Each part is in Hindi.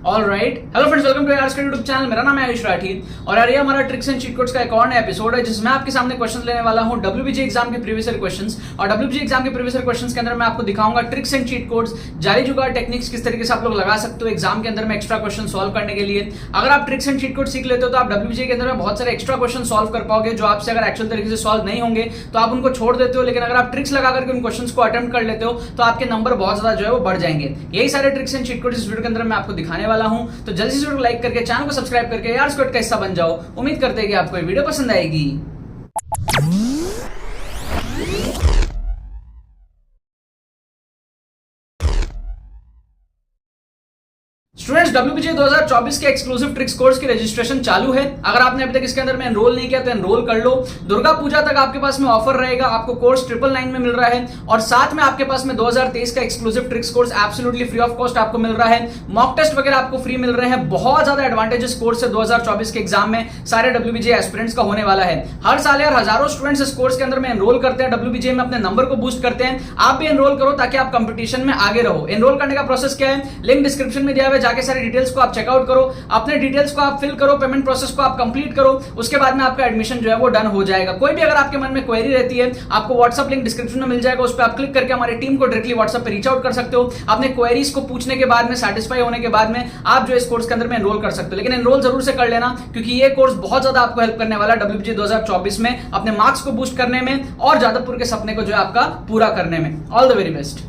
Alright, hello friends, welcome two hours का यूट्यूब चैनल। मेरा नाम है आयुष राठी और यार ये हमारा ट्रिक्स एंड चीट कोड्स का एक और नया एपिसोड है जिसमें आपके सामने क्वेश्चन लेने वाला हूं डब्ल्यूबीजी एग्जाम के प्रीवियस ईयर क्वेश्चंस। और डब्ल्यूबीजी एग्जाम के प्रीवियस ईयर क्वेश्चंस के अंदर मैं आपको दिखाऊंगा ट्रिक्स एंड चीट कोड्स, जाली जुगाड़ टेक्निक्स किस तरीके से आप लोग लगा सकते हो एग्जाम के अंदर में एक्स्ट्रा क्वेश्चन सॉल्व करने के लिए। अगर आप ट्रिक्स एंड चीट कोड सीख लेते हो तो आप डब्ल्यूबीजी के अंदर में बहुत सारे एक्स्ट्रा क्वेश्चन सॉल्व कर पाओगे जो आपसे अगर एक्चुअल तरीके से सॉल्व नहीं होंगे तो आप उनको छोड़ देते हो, लेकिन अगर आप ट्रिक्स लगा करके उन क्वेश्चंस को अटेम्प्ट कर लेते हो तो आपके नंबर बहुत ज्यादा जो है वो बढ़ जाएंगे। यही सारे ट्रिक्स एंड चीट कोड इस वीडियो के अंदर मैं आपको दिखाने वाला हूं, तो जल्दी से वीडियो लाइक करके चैनल को सब्सक्राइब करके यार स्क्वाड का हिस्सा बन जाओ। उम्मीद करते हैं कि आपको ये वीडियो पसंद आएगी। स्टूडेंट्स, डब्ल्यूबीजे 2024 के एक्सक्लूसिव ट्रिक्स कोर्स की रजिस्ट्रेशन चालू है। अगर आपने अभी तक इसके अंदर में एनरोल नहीं किया तो एनरोल कर लो। दुर्गा पूजा तक आपके पास में ऑफर रहेगा, आपको कोर्स 999 में मिल रहा है और साथ में आपके पास में 2023 का exclusive tricks course absolutely free of cost आपको मिल रहा है। मॉक टेस्ट वगैरह आपको फ्री मिल रहे हैं। बहुत ज्यादा एडवांटेजेस कोर्स है 2024 के एग्जाम में सारे डब्ल्यूबीजे एस्पिरेंट्स का होने वाला है। हर साल यार हजारों स्टूडेंट्स इस कोर्स के अंदर में एनरोल करते हैं, डब्ल्यूबीजे में अपने नंबर को बूस्ट करते हैं। आप भी एनरोल करो ताकि आप कंपटीशन में आगे रहो। एनरोल करने का प्रोसेस क्या है, लिंक डिस्क्रिप्शन में दिया हुआ है, जाके सारी डिटेल्स को आप चेकआउट करो, अपने डिटेल्स को आप फिल करो, पेमेंट प्रोसेस को आप कंप्लीट करो, उसके बाद में आपका एडमिशन जो है वो डन हो जाएगा। कोई भी अगर आपके मन में क्वेरी रहती है आपको व्हाट्सएप लिंक डिस्क्रिप्शन में मिल जाएगा, उस पर आप क्लिक करके हमारी टीम को डायरेक्टली व्हाट्सएप पे रीच आउट कर सकते हो। अपने क्वेरीज को पूछने के बाद में सेटिस्फाई होने के बाद में आप जो इस कोर्स के अंदर में एनरोल कर सकते हो, लेकिन एनरोल जरूर से कर लेना क्योंकि ये कोर्स बहुत ज्यादा आपको हेल्प करने वाला है डब्ल्यूबीजे 2024 में अपने मार्क्स को बूस्ट करने में और जादवपुर के सपने को जो है आपका पूरा करने में। All the very best.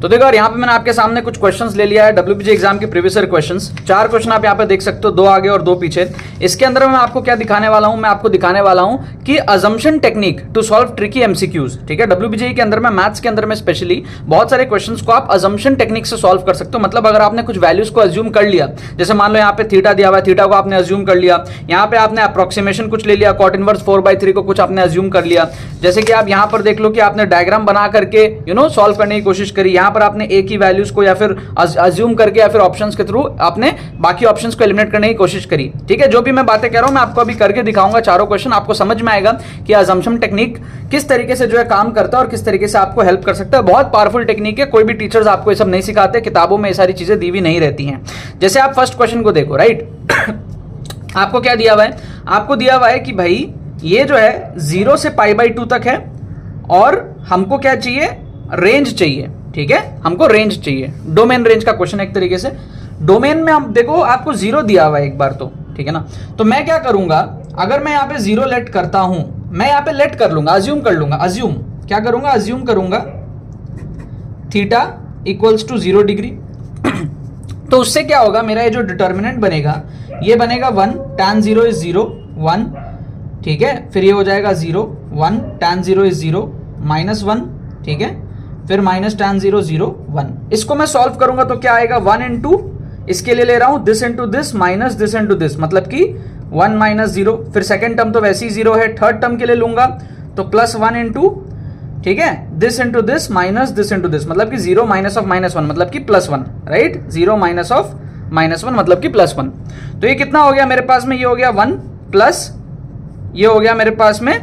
तो देखो यार, यहाँ पे मैंने आपके सामने कुछ क्वेश्चंस ले लिया है डब्ल्यूबीजे एग्जाम के प्रीवियस ईयर क्वेश्चंस। 4 क्वेश्चन आप यहाँ पे देख सकते हो, 2 आगे और 2 पीछे। इसके अंदर मैं आपको क्या दिखाने वाला हूँ, मैं आपको दिखाने वाला हूँ कि assumption technique to solve tricky MCQs. ठीक है, डब्ल्यूबीजे के अंदर में मैथ्स के अंदर में स्पेशली बहुत सारे क्वेश्चंस को आप अजम्पशन टेक्निक से सॉल्व कर सकते हो। मतलब अगर आपने कुछ वैल्यूज को अज्यूम कर लिया, जैसे मान लो यहाँ पे थीटा दिया हुआ है, थीटा को आपने अज्यूम कर लिया, यहाँ पे आपने अप्रोक्सीमेशन कुछ ले लिया, कॉट इनवर्स 4/3 को कुछ आपने अज्यूम कर लिया। जैसे कि आप यहाँ पर देख लो कि आपने डायग्राम बना करके सॉल्व करने की कोशिश करी, यहाँ पर आपने एक ही वैल्यूज को या फिर अज्यूम करके या फिर ऑप्शंस के थ्रू आपने बाकी ऑप्शंस को एलिमिनेट करने की कोशिश करी। ठीक है, जो भी मैं बातें कह रहा हूं मैं आपको अभी करके दिखाऊंगा। चारों क्वेश्चन आपको समझ में आएगा कि अजम्पशन टेक्निक किस तरीके से जो है काम करता है और किस तरीके से आपको हेल्प कर सकता है। बहुत पावरफुल टेक्निक है, कोई भी टीचर्स आपको ये सब नहीं सिखाते, किताबों में ये सारी चीजें दी हुई नहीं रहती हैं। जैसे आप फर्स्ट क्वेश्चन को देखो, राइट आपको क्या दिया हुआ है, आपको दिया हुआ है कि भाई ये जो है 0 से π/2 तक है और हमको क्या चाहिए, रेंज चाहिए। ठीक है, हमको रेंज चाहिए, डोमेन रेंज का क्वेश्चन एक तरीके से। डोमेन में आप देखो आपको 0 दिया हुआ है एक बार तो, ठीक है ना। तो मैं क्या करूंगा, अगर मैं यहाँ पे 0 लेट करता हूं, मैं यहाँ पे लेट कर लूंगा, अज्यूम कर लूंगा, अज्यूम क्या करूंगा, अज्यूम करूंगा थीटा इक्वल्स टू 0 डिग्री। तो उससे क्या होगा, मेरा ये जो डिटर्मिनेंट बनेगा ये बनेगा 1, tan 0 इज 0 1। ठीक है, फिर ये हो जाएगा 0 1, tan 0 इज 0 -1। ठीक है, फिर -tan 0 0 1। इसको मैं सॉल्व करूंगा तो क्या आएगा, 1 इंटू, इसके लिए ले रहा हूं this into this minus this into this, मतलब कि 1 - 0। फिर सेकेंड टर्म तो वैसे ही 0 है, थर्ड टर्म के लिए लूंगा तो +1 इंटू, ठीक है, this into this minus this into this, मतलब कि 0 माइनस ऑफ -1 मतलब कि +1, राइट। 0 माइनस ऑफ -1 मतलब कि +1। तो ये कितना हो गया मेरे पास में, ये हो गया 1 प्लस ये हो गया मेरे पास में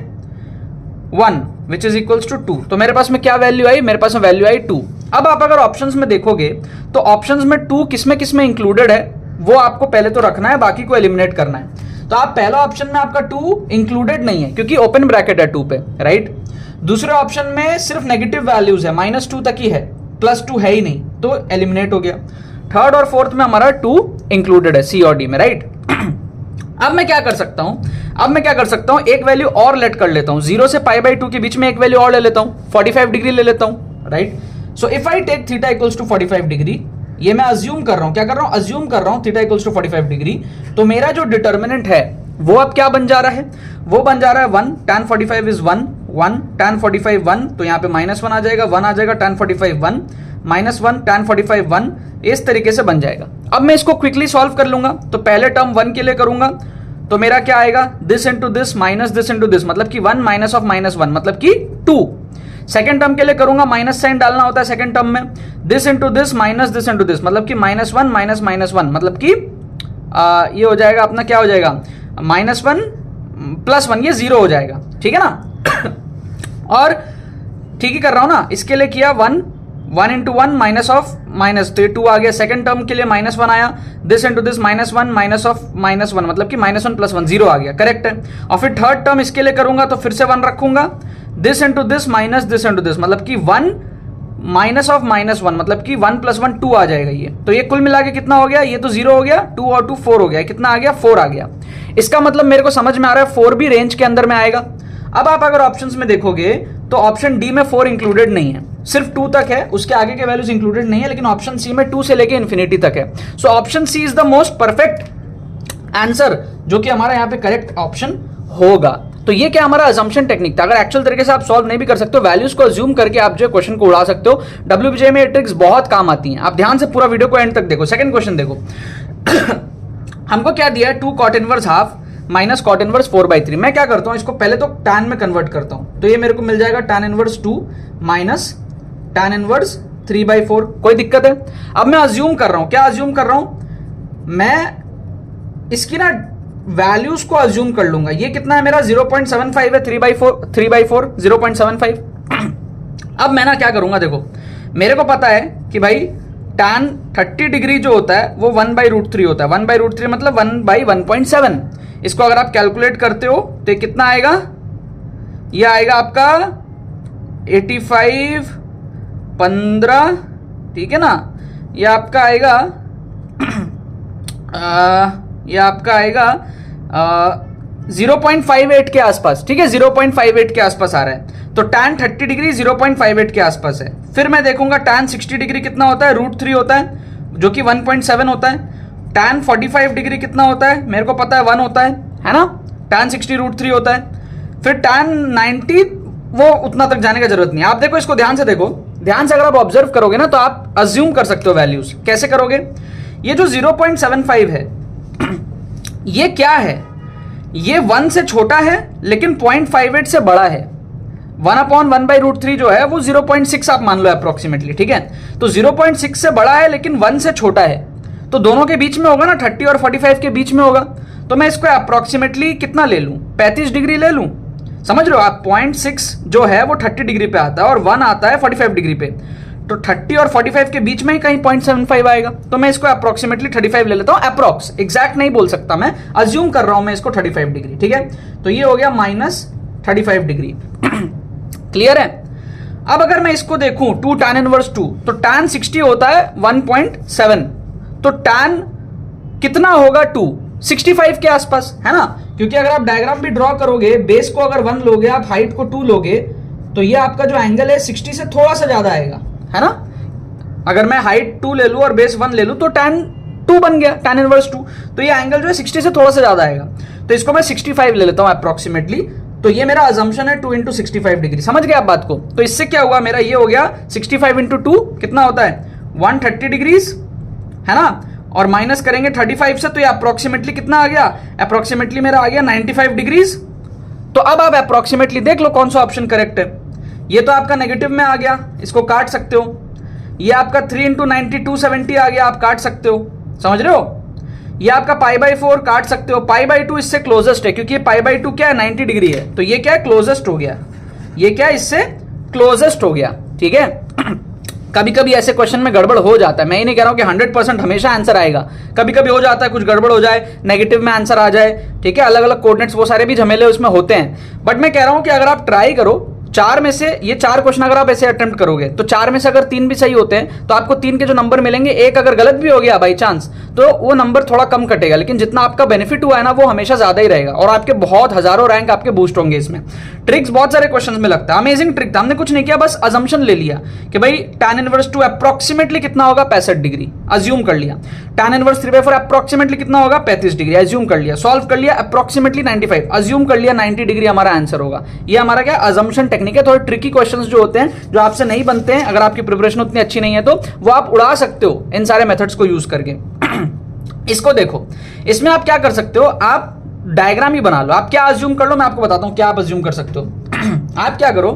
1 विच इज इक्वल्स टू 2। तो मेरे पास में क्या वैल्यू आई, मेरे पास में वैल्यू आई 2। अब आप अगर ऑप्शंस में देखोगे तो ऑप्शंस में 2 किसमें इंक्लूडेड है वो आपको पहले तो रखना है, बाकी को एलिमिनेट करना है। तो आप पहला ऑप्शन में आपका 2 इंक्लूडेड नहीं है क्योंकि ओपन ब्रैकेट है 2 पे, राइट। दूसरे ऑप्शन में सिर्फ नेगेटिव वैल्यूज है, -2 तक ही है, +2 है ही नहीं, तो एलिमिनेट हो गया। थर्ड और फोर्थ में हमारा 2 इंक्लूडेड है, सी और डी में, राइट। अब मैं क्या कर सकता हूं, एक वैल्यू और लेट कर लेता हूं, 0 से π/2 के बीच में एक वैल्यू और ले लेता हूं, 45 डिग्री ले लेता हूं, right. So if I take theta equals to 45 degree, ये मैं अज्यूम कर रहा हूं, क्या कर रहा हूं, अज्यूम कर रहा हूं थीटा इक्वल्स टू 45 डिग्री। तो मेरा जो डिटर्मिनेंट है वो अब क्या बन जा रहा है, वो बन जा रहा है 1, tan 45 इज 1 1, tan 45 1, तो यहाँ पे -1 आ जाएगा, 1 आ जाएगा, tan 45 1 -1, tan 45 1, इस तरीके से बन जाएगा। अब मैं इसको क्विकली सॉल्व कर लूंगा, तो पहले टर्म 1 के लिए करूंगा तो मेरा क्या आएगा, this into this minus this into this, मतलब कि 1 माइनस ऑफ -1 मतलब कि 2। सेकेंड टर्म के लिए करूंगा, माइनस साइन डालना होता है सेकेंड टर्म में, this into this minus this into this, मतलब कि -1 माइनस -1, मतलब कि ये हो जाएगा अपना, क्या हो जाएगा, -1 + 1, ये 0 हो जाएगा। ठीक है ना। और ठीक ही कर रहा हूं ना, इसके लिए किया 1 1 into one minus of minus, तो ये 2 आ गया। सेकंड टर्म के लिए -1 आया, this into this -1 minus of -1 मतलब कि -1 + 1 0 आ गया, करेक्ट है। और फिर थर्ड टर्म इसके लिए करूंगा तो फिर से 1 रखूंगा, this into this minus this into this मतलब कि 1 माइनस ऑफ -1 मतलब कि 1 + 1 2 आ जाएगा ये। तो ये कुल मिला के कितना हो गया, ये तो 0 हो गया, 2 और 2 4 हो गया, कितना आ गया 4 आ गया। इसका मतलब मेरे को समझ में आ रहा है 4 भी रेंज के अंदर में आएगा। अब आप अगर ऑप्शंस में देखोगे तो ऑप्शन डी में 4 इंक्लूडेड नहीं है, सिर्फ 2 तक है, उसके आगे के वैल्यूज इंक्लूडेड नहीं है, लेकिन ऑप्शन सी में 2 से लेके इन्फिनिटी तक है। So option C is the most perfect answer, जो कि हमारा यहाँ पे करेक्ट ऑप्शन होगा। तो ये क्या हमारा अजम्पशन टेक्निक था। अगर एक्चुअल तरीके से आप सॉल्व नहीं भी कर सकते हो, वैल्यूज को अज्यूम करके आप जो क्वेश्चन को उड़ा सकते हो। WBJ में ये ट्रिक्स बहुत काम आती हैं, आप ध्यान से पूरा वीडियो को एंड तक देखो। सेकंड क्वेश्चन देखो हमको क्या दिया है, 2 cot inverse half minus cot inverse 4/3। मैं क्या करता हूं, इसको पहले तो tan में कन्वर्ट करता हूं, तो ये मेरे को मिल जाएगा tan inverse 2 minus tan inverse 3/4। कोई दिक्कत है। अब मैं अज्यूम कर रहा हूं, क्या अज्यूम कर रहा हूं, मैं इसकी ना वैल्यूज को अज्यूम कर लूंगा। ये कितना है मेरा 0.75 है, 3/4 0.75। अब मैं ना क्या करूंगा, देखो मेरे को पता है कि भाई tan 30 डिग्री जो होता है वो 1/√3 होता है। 1/√3 मतलब 1/1.7। इसको अगर आप कैलकुलेट करते हो तो ये कितना आएगा, ये आएगा आपका 85 15, ठीक है ना। ये आपका आएगा ये आपका आएगा 0.58 के आसपास, ठीक है, 0.58 के आसपास आ रहा है। तो tan 30 डिग्री 0.58 के आसपास है। फिर मैं देखूंगा tan 60 डिग्री कितना होता है, √3 होता है, जो कि 1.7 होता है। tan 45 डिग्री कितना होता है, मेरे को पता है 1 होता है ना। tan 60 √3 होता है। फिर tan 90 वो उतना तक जाने का जरूरत नहीं है। आप देखो इसको ध्यान से देखो, ध्यान से अगर आप ऑब्जर्व करोगे ना तो आप अज्यूम कर सकते हो वैल्यूज। कैसे करोगे, ये जो 0.75 है ये क्या है, ये 1 से छोटा है लेकिन 0.58 से बड़ा है। 1/1/√3 जो है वो 0.6 आप मान लो अप्रोक्सीमेटली, ठीक है। तो 0.6 से बड़ा है लेकिन 1 से छोटा है, तो दोनों के बीच में होगा ना, 30 और 45 के बीच में होगा। तो मैं इसको अप्रोक्सीमेटली कितना ले लूं, 35 डिग्री ले लूं। समझ रहे हो आप, 0.6 जो है वो 30 डिग्री पे आता है और 1 आता है 45 डिग्री पे। तो 30 और 45 के बीच में ही कहीं 0.75 आएगा। तो मैं इसको अप्रोक्सीमेटली 35 ले लेता हूं, अप्रोक्स, एग्जैक्ट नहीं बोल सकता मैं, अज्यूम कर रहा हूं मैं इसको 35 डिग्री, ठीक है। तो ये हो गया -35 डिग्री। क्लियर है। अब अगर मैं इसको देखूं 2 tan inverse 2, तो tan 60 होता है 1.7, तो tan कितना होगा 2 65 के आसपास, है ना। क्योंकि अगर आप डायग्राम भी ड्रॉ करोगे, बेस को अगर 1 लोगे, आप हाइट को 2 लोगे, तो ये आपका जो एंगल है 60 से थोड़ा सा ज्यादा आएगा, है ना। अगर मैं हाइट 2 ले लूं और बेस 1 ले लूं तो tan 2 बन गया, tan inverse 2। तो ये एंगल जो है 60 से थोड़ा सा ज्यादा आएगा, तो इसको मैं 65 ले लेता हूं अप्रोक्सीमेटली। तो ये मेरा अजम्पशन है 2 × 65 डिग्री। समझ गए आप बात को। तो इससे क्या हुआ, मेरा ये हो गया 65 × 2 कितना होता है 130 डिग्रीज, है ना। और माइनस करेंगे 35 से, तो ये अप्रोक्सीमेटली कितना आ गया, अप्रोक्सीमेटली मेरा आ गया 95 डिग्रीज। तो अब आप अप्रोक्सीमेटली देख लो कौन सा ऑप्शन करेक्ट है। ये तो आपका नेगेटिव में आ गया, इसको काट सकते हो। ये आपका 3 × 90 270 आ गया, आप काट सकते हो, समझ रहे हो। ये आपका π/4 काट सकते हो, π/2 इससे क्लोजेस्ट है, क्योंकि ये π/2 क्या है 90 डिग्री है, तो ये क्या है क्लोजेस्ट हो गया, ये क्या है इससे क्लोजेस्ट हो गया, ठीक है। कभी कभी ऐसे क्वेश्चन में गड़बड़ हो जाता है, मैं ही नहीं कह रहा हूं कि 100% हमेशा आंसर आएगा, कभी कभी हो जाता है कुछ गड़बड़ हो जाए, नेगेटिव में आंसर आ जाए, ठीक है। अलग अलग कोऑर्डिनेट्स वो सारे भी झमेले उसमें होते हैं। बट मैं कह रहा हूं कि अगर आप ट्राई करो, 4 में से ये 4 क्वेश्चन अगर आप ऐसे अटेम्प्ट करोगे तो 4 में से अगर 3 भी सही होते हैं तो आपको 3 के जो नंबर मिलेंगे, एक अगर गलत भी हो गया बाई चांस तो वो नंबर थोड़ा कम कटेगा, लेकिन जितना आपका बेनिफिट हुआ है ना वो हमेशा ज्यादा ही रहेगा और आपके बहुत हजारों रैंक आपके बूस्ट होंगे। इसमें ट्रिक्स बहुत सारे क्वेश्चंस में लगता है, अमेजिंग ट्रिक था। हमने कुछ नहीं किया, बस अजम्पशन ले लिया कि भाई tan inverse 2 अप्रोक्सीमेटली कितना होगा 65 डिग्री, अज्यूम कर लिया। tan inverse 3/4 अप्रोक्सीमेटली कितना होगा 35 डिग्री, अज्यूम कर लिया। सॉल्व कर लिया अप्रोक्सीमेटली 95, अज्यूम कर लिया 90 डिग्री हमारा आंसर होगा। ये हमारा क्या अजम्पशन टेक्निक है। थोड़े ट्रिकी क्वेश्चंस जो होते हैं, जो आपसे नहीं बनते हैं, अगर आपकी प्रिपरेशन उतनी अच्छी नहीं है तो वो आप उड़ा सकते हो इन सारे मेथड्स को यूज करके। इसको देखो, इसमें आप क्या कर सकते हो, आप डायग्राम ही बना लो। आप क्या अज्यूम कर लो, मैं आपको बताता हूं क्या आप अज्यूम कर सकते हो। आप क्या करो,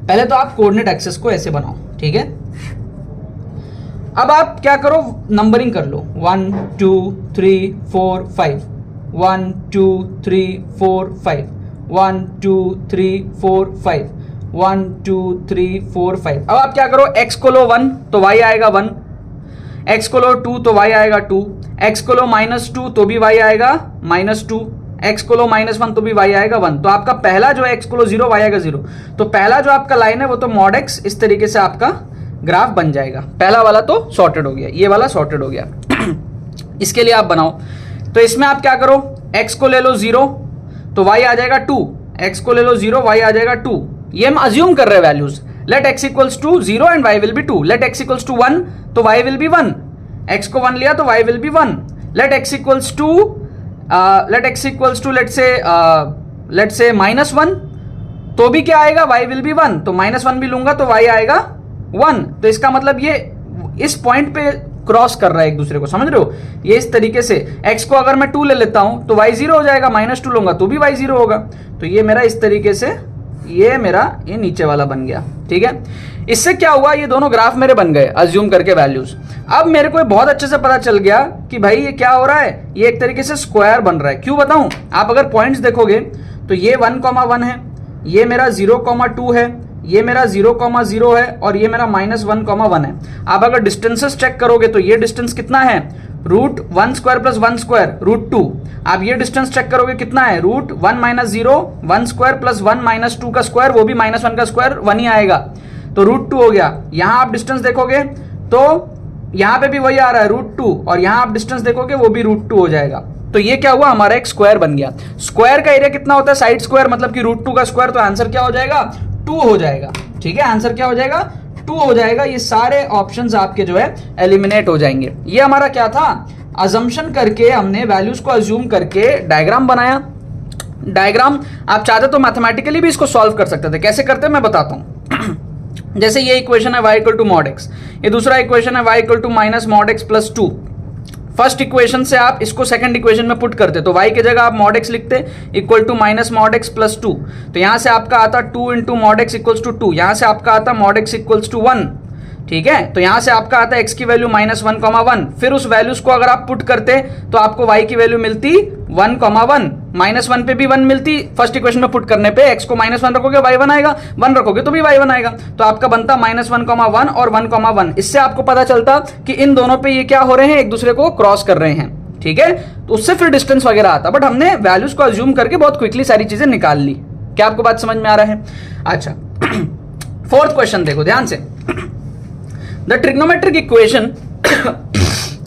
पहले तो आप कोऑर्डिनेट एक्सेस को ऐसे बनाओ, ठीक है। अब आप क्या करो, नंबरिंग कर लो 1 2 3 4 5 1 2 3 4 5 1 2 3 4 5 1 2 3 4 5। अब आप क्या करो, x को लो 1 तो y आएगा 1, x को लो 2 तो y आएगा 2, x को लो -2 तो भी y आएगा -2, x को लो -1 तो भी y आएगा 1। तो आपका पहला जो है x को लो 0 y आएगा 0। तो पहला जो आपका लाइन है वो तो mod x इस तरीके से आपका ग्राफ बन जाएगा। पहला वाला तो सॉर्टेड हो गया, ये वाला सॉर्टेड हो गया। इसके लिए आप बनाओ, तो इसमें आप क्या करो, x को ले लो 0 तो y आ जाएगा 2, x को ले लो 0 y आ जाएगा 2। ये हम अज्यूम कर रहे हैं values. Let x equals to 0 and y will be 2। Let x equals to 1 तो y विल बी 1, x को 1 लिया तो y will be 1। Let x equals to let say -1 तो भी क्या आएगा, y विल बी 1। तो -1 भी लूंगा तो y आएगा 1। तो इसका मतलब ये इस पॉइंट पे क्रॉस कर रहा है एक दूसरे को, समझ रहे हो। ये इस तरीके से x को अगर मैं 2 ले लेता हूं तो y 0 हो जाएगा, -2 लूंगा तो भी y 0 होगा। तो ये मेरा इस तरीके से ये नीचे वाला बन गया, ठीक है। इससे क्या हुआ, ये दोनों ग्राफ मेरे बन गए अज्यूम करके वैल्यूज। अब मेरे को बहुत अच्छे से पता चल गया कि भाई ये क्या हो रहा है, ये एक तरीके से स्क्वायर बन रहा है। क्यों बताऊं, आप अगर पॉइंट्स देखोगे तो ये 1,1 है, ये मेरा 0,2 है, ये मेरा 0,0 है और ये मेरा -1,1 है। आप अगर डिस्टेंसेस चेक करोगे तो ये डिस्टेंस कितना है, √1² + 1² √2। आप ये डिस्टेंस चेक करोगे कितना है, √1 - 0 1² + 1 - 2 का स्क्वायर, वो भी -1 का स्क्वायर 1 ही आएगा, तो √2 हो गया। यहां आप डिस्टेंस देखोगे तो यहां पे भी वही आ रहा है √2, और यहां आप डिस्टेंस देखोगे वो भी √2 हो जाएगा। तो ये क्या हुआ, हमारा एक स्क्वायर बन गया। स्क्वायर का एरिया कितना होता है, साइड स्क्वायर मतलब कि √2 का स्क्वायर। तो आंसर क्या हो जाएगा, 2 हो जाएगा, ठीक है। आंसर क्या हो जाएगा, 2 हो जाएगा। ये सारे ऑप्शंस आपके जो है एलिमिनेट हो जाएंगे। ये हमारा क्या था, अजम्पशन करके हमने वैल्यूज को अज्यूम करके डायग्राम बनाया। डायग्राम आप चाहते तो मैथमेटिकली भी इसको सॉल्व कर सकते थे। कैसे करते हैं मैं बताता हूं। जैसे ये इक्वेशन है y = mod x, ये दूसरा इक्वेशन है y = -mod x + 2। First equation से आप इसको सेकंड इक्वेशन में पुट करते, तो y की जगह आप mod x लिखते = -mod x + 2। तो यहां से आपका आता 2 × mod x = 2, यहां से आपका आता mod x = 1, ठीक है। तो यहां से आपका आता x की वैल्यू -1,1। फिर उस वैल्यूज को अगर आप पुट करते तो आपको y की वैल्यू मिलती 1,1, -1 पे भी 1 मिलती। फर्स्ट इक्वेशन में पुट करने पे x को -1 रखोगे y 1 आएगा, 1 रखोगे तो भी y 1 आएगा। तो आपका बनता -1,1 और 1,1। इससे आपको पता चलता कि इन दोनों पे ये क्या हो रहे हैं, एक दूसरे को क्रॉस कर रहे हैं, ठीक है। तो उससे फिर डिस्टेंस वगैरह आता, बट हमने वैल्यूज को अज्यूम करके बहुत क्विकली सारी चीजें निकाल ली। क्या आपको बात समझ में आ रहा है। अच्छा, फोर्थ क्वेश्चन देखो ध्यान से। The trigonometric equation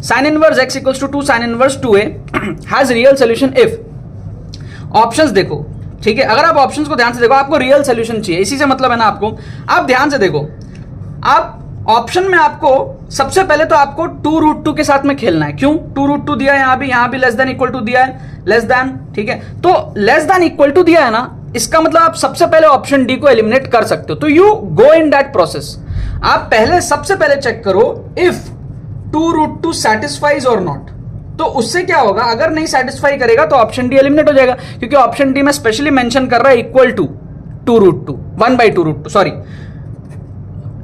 sin inverse x = 2 sin inverse 2a has real solution if। Options देखो, ठीक है। अगर आप ऑप्शंस को ध्यान से देखो, आपको रियल सोल्यूशन चाहिए, इसी से मतलब है ना आपको। आप ध्यान से देखो, आप ऑप्शन में आपको सबसे पहले तो आपको 2√2 के साथ में खेलना है। क्यों, 2√2 दिया है, यहां भी लेस देन इक्वल टू दिया है, लेस देन, ठीक है। तो लेस देन इक्वल टू दिया है ना, इसका मतलब आप सबसे पहले ऑप्शन डी को एलिमिनेट कर सकते हो। तो you go in that process. आप पहले सबसे पहले चेक करो इफ 2√2 सेटिस्फाइज और नॉट। तो उससे क्या होगा, अगर नहीं सेटिस्फाई करेगा तो ऑप्शन डी एलिमिनेट हो जाएगा, क्योंकि ऑप्शन डी में स्पेशली मेंशन कर रहा है इक्वल टू 2√2 1/2√2 सॉरी,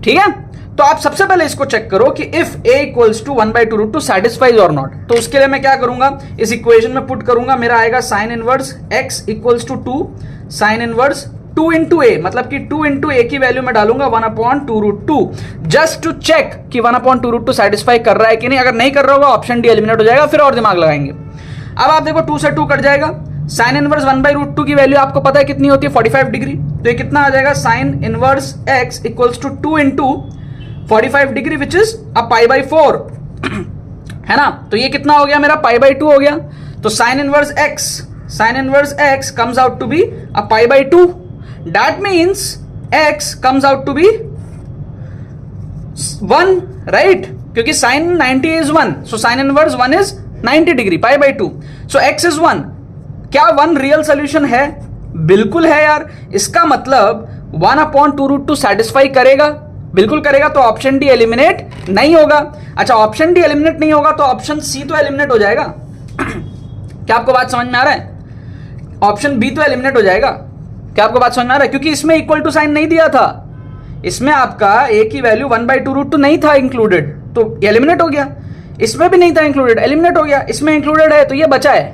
ठीक है। तो आप सबसे पहले इसको चेक करो कि इफ a = 1/2√2 सेटिस्फाइज और नॉट। तो उसके लिए मैं क्या करूंगा, इस इक्वेशन में पुट करूंगा, मेरा आएगा sin inverse x = 2 sin inverse 2 × a, मतलब कि 2 × a की वैल्यू में डालूंगा 1/2√2, जस्ट टू चेक कि 1/2√2 सेटिस्फाई कर रहा है कि नहीं। अगर नहीं कर रहा होगा ऑप्शन डी एलिमिनेट हो जाएगा, फिर और दिमाग लगाएंगे। अब आप देखो 2 से 2 कट जाएगा। sin इनवर्स 1/√2 की वैल्यू आपको पता है कितनी होती है, 45 डिग्री। तो ये कितना आ जाएगा, sin inverse x = 2 × 45 degree which is π/4 है ना। तो ये कितना हो गया मेरा, π/2 हो गया। तो sin inverse x comes out to be π/2। that means x comes out to be 1, right? क्योंकि sin 90 is 1, so sin inverse 1 is 90 degree, π/2, so x is 1। क्या 1 रियल सोल्यूशन है, बिल्कुल है यार। इसका मतलब 1/2√2 सेटिस्फाई करेगा, बिल्कुल करेगा। तो ऑप्शन डी एलिमिनेट नहीं होगा। अच्छा, ऑप्शन डी एलिमिनेट नहीं होगा तो ऑप्शन सी तो एलिमिनेट हो जाएगा। क्या आपको बात समझ में आ रहा है, ऑप्शन बी तो एलिमिनेट हो जाएगा। क्या आपको बात समझ में आ रहा है, क्योंकि इसमें इक्वल टू साइन नहीं दिया था, इसमें आपका a की वैल्यू 1/2√2 नहीं था इंक्लूडेड, तो एलिमिनेट हो गया। इसमें भी नहीं था इंक्लूडेड, एलिमिनेट हो गया। इसमें इंक्लूडेड है तो ये बचा है।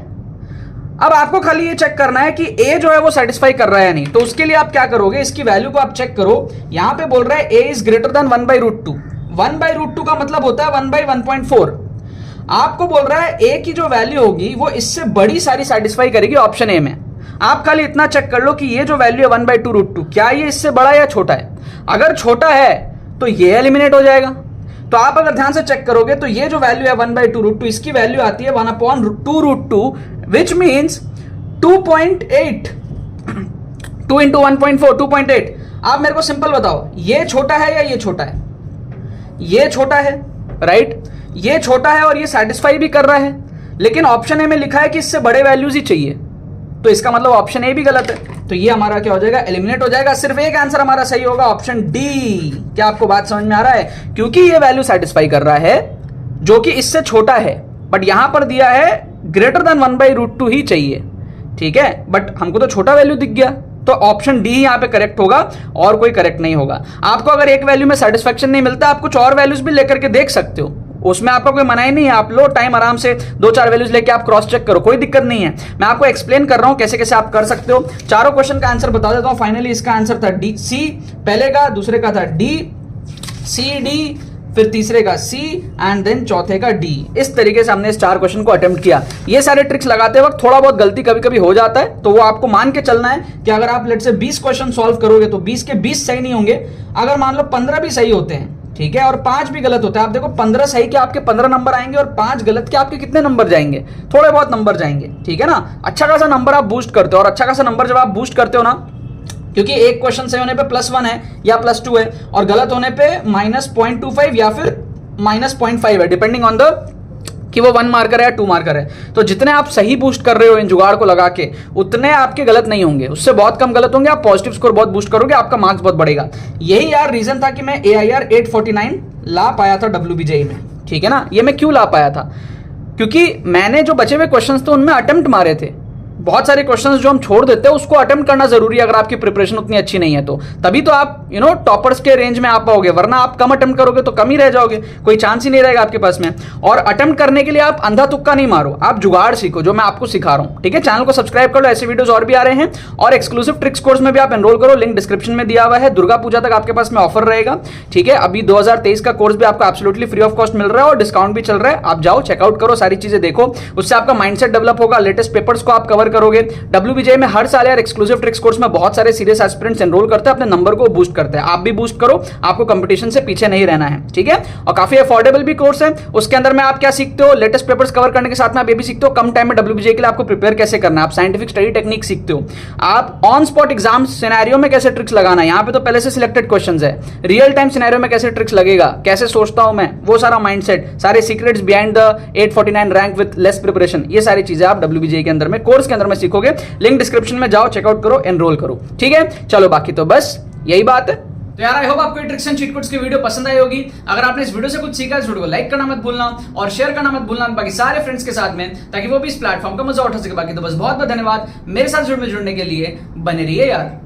अब आपको खाली ये चेक करना है कि ए जो है वो सेटिस्फाई कर रहा है या नहीं। तो उसके लिए आप क्या करोगे, इसकी वैल्यू को आप चेक करो। यहां पे बोल रहा है ए इज ग्रेटर देन 1/√2। 1/√2 का मतलब होता है 1/1.4। आपको बोल रहा है ए की जो वैल्यू होगी वो इससे बड़ी सारी सेटिस्फाई करेगी ऑप्शन ए में। आप खाली इतना चेक कर लो कि ये जो वैल्यू है 1/2√2 क्या ये इससे बड़ा या छोटा है। अगर छोटा है तो ये एलिमिनेट हो जाएगा। तो आप अगर ध्यान से चेक करोगे तो ये जो वैल्यू है 1/2√2 इसकी वैल्यू आती है 1/2√2 विच मीन्स 2.8। 2 into 1.4 2.8। आप मेरे को सिंपल बताओ ये छोटा है या ये छोटा है? ये छोटा है, राइट? ये छोटा है और ये सेटिस्फाई भी कर रहा है, लेकिन ऑप्शन ए में लिखा है कि इससे बड़े वैल्यूज ही चाहिए। तो इसका मतलब ऑप्शन ए भी गलत है। तो ये हमारा क्या हो जाएगा, एलिमिनेट हो जाएगा। सिर्फ एक आंसर हमारा सही होगा, ऑप्शन डी। क्या आपको बात समझ में आ रहा है? क्योंकि ये वैल्यू सेटिस्फाई कर रहा है जो कि इससे छोटा है, बट यहां पर दिया है ग्रेटर देन 1/√2 ही चाहिए, ठीक है? बट हमको तो छोटा वैल्यू दिख गया, तो ऑप्शन डी यहां पे करेक्ट होगा और कोई करेक्ट नहीं होगा। आपको अगर एक वैल्यू में सेटिस्फेक्शन नहीं मिलता, आप कुछ और वैल्यूज भी लेकर के देख सकते हो, उसमें आपका कोई मना ही नहीं है। आप लो टाइम आराम से 2-4 वैल्यूज लेके आप क्रॉस चेक करो, कोई दिक्कत नहीं है। मैं आपको एक्सप्लेन कर रहा हूं कैसे कैसे आप कर सकते हो। चारों क्वेश्चन का आंसर बता देता हूं। फाइनली इसका आंसर था डी सी, पहले का, दूसरे का था डी सी डी, फिर तीसरे का सी एंड देन चौथे का डी। इस तरीके से हमने इस 4 क्वेश्चन को अटेम्प्ट किया। ये सारे ट्रिक्स लगाते वक्त थोड़ा बहुत गलती कभी कभी हो जाता है, तो वो आपको मान के चलना है कि अगर आप लेट से 20 क्वेश्चन सॉल्व करोगे तो 20 के 20 सही नहीं होंगे। अगर मान लो 15 भी सही होते हैं, ठीक है, और 5 भी गलत होते हैं, आप देखो 15 सही के आपके 15 नंबर आएंगे और 5 गलत के आपके कितने नंबर जाएंगे? थोड़े बहुत नंबर जाएंगे, ठीक है ना? अच्छा खासा नंबर आप बूस्ट करते हो, और अच्छा खासा नंबर जब आप बूस्ट करते हो ना, क्योंकि एक क्वेश्चन सही होने पे +1 है या +2 है, और गलत होने पे -0.25 या फिर -0.5 है, डिपेंडिंग ऑन द कि वो 1 मार्कर है या 2 मार्कर है। तो जितने आप सही बूस्ट कर रहे हो इन जुगाड़ को लगा के, उतने आपके गलत नहीं होंगे, उससे बहुत कम गलत होंगे। आप पॉजिटिव स्कोर बहुत बूस्ट करोगे, आपका मार्क्स बहुत बढ़ेगा। यही यार रीजन था कि मैं AIR 849 ला पाया था WBJE में, ठीक है ना? ये मैं क्यों ला पाया था? क्योंकि मैंने जो बचे हुए क्वेश्चंस थे उनमें अटेम्प्ट मारे थे। बहुत सारे क्वेश्चंस जो हम छोड़ देते हैं उसको अटेम्प्ट करना जरूरी है, अगर आपकी प्रिपरेशन उतनी अच्छी नहीं है तो। तभी तो आप टॉपर्स के रेंज में आ पाओगे, वरना आप कम अटेम्प्ट करोगे तो कम ही रह जाओगे, कोई चांस ही नहीं रहेगा आपके पास में। और अटेम्प्ट करने के लिए आप अंधा तुक्का नहीं मारो, आप जुगाड़ सीखो, जो मैं आपको सिखा रहा हूं, ठीक है? चैनल को सब्सक्राइब कर लो, ऐसे वीडियोस और भी आ रहे हैं। और एक्सक्लूसिव ट्रिक्स कोर्स में भी आप एनरोल करो, लिंक डिस्क्रिप्शन में दिया हुआ है। दुर्गा पूजा तक आपके पास में ऑफर रहेगा, ठीक है? अभी 2023 का कोर्स भी आपको एब्सोल्युटली फ्री ऑफ कॉस्ट मिल रहा है और डिस्काउंट भी चल रहा है। आप जाओ, चेकआउट करो, सारी चीजें देखो, उससे आपका माइंडसेट डेवलप होगा, लेटेस्ट पेपर्स को आप कवर करोगे। WBJE में हर साल यार एक्सक्लूसिव ट्रिक्स कोर्स में बहुत सारे सीरियस एस्पिरेंट्स एनरोल करते हैं, अपने नंबर को बूस्ट करते हैं। आप भी बूस्ट करो, आपको कंपटीशन से पीछे नहीं रहना है, ठीक है? और काफी अफोर्डेबल भी कोर्स है। उसके अंदर में आप क्या सीखते हो, लेटेस्ट पेपर्स कवर करने के साथ में आप ये भी सीखते हो कम टाइम में WBJE के लिए आपको प्रिपेयर कैसे करना है। आप साइंटिफिक स्टडी टेक्निक सीखते हो, आप ऑन स्पॉट एग्जाम सिनेरियो में कैसे ट्रिक्स लगाना है। यहाँ पे तो पहले से सिलेक्टेड क्वेश्चंस है, रियल टाइम सिनेरियो में कैसे ट्रिक्स लगेगा, कैसे सोचता हूं मैं, वो सारा माइंडसेट, सारे secrets behind the 849 rank with less preparation, ये सारी चीजें आप WBJE के अंदर में कोर्स के अंदर में सीखोगे। लिंक डिस्क्रिप्शन में जाओ, चेकआउट करो, एनरोल करो, ठीक है? चलो, बाकी तो बस यही बात है। तो यार आई होप आपको ये ट्रिक्स एंड चीट कोड्स की वीडियो पसंद आई होगी। अगर आपने इस वीडियो से कुछ सीखा, इस वीडियो को लाइक करना मत भूलना और शेयर करना मत भूलना बाकी सारे फ्रेंड्स के साथ में, ताकि वो भी इस प्लेटफॉर्म का मजा उठा सके। बाकी तो बस बहुत बहुत धन्यवाद मेरे साथ जुड़ने के लिए। बने रहिए यार।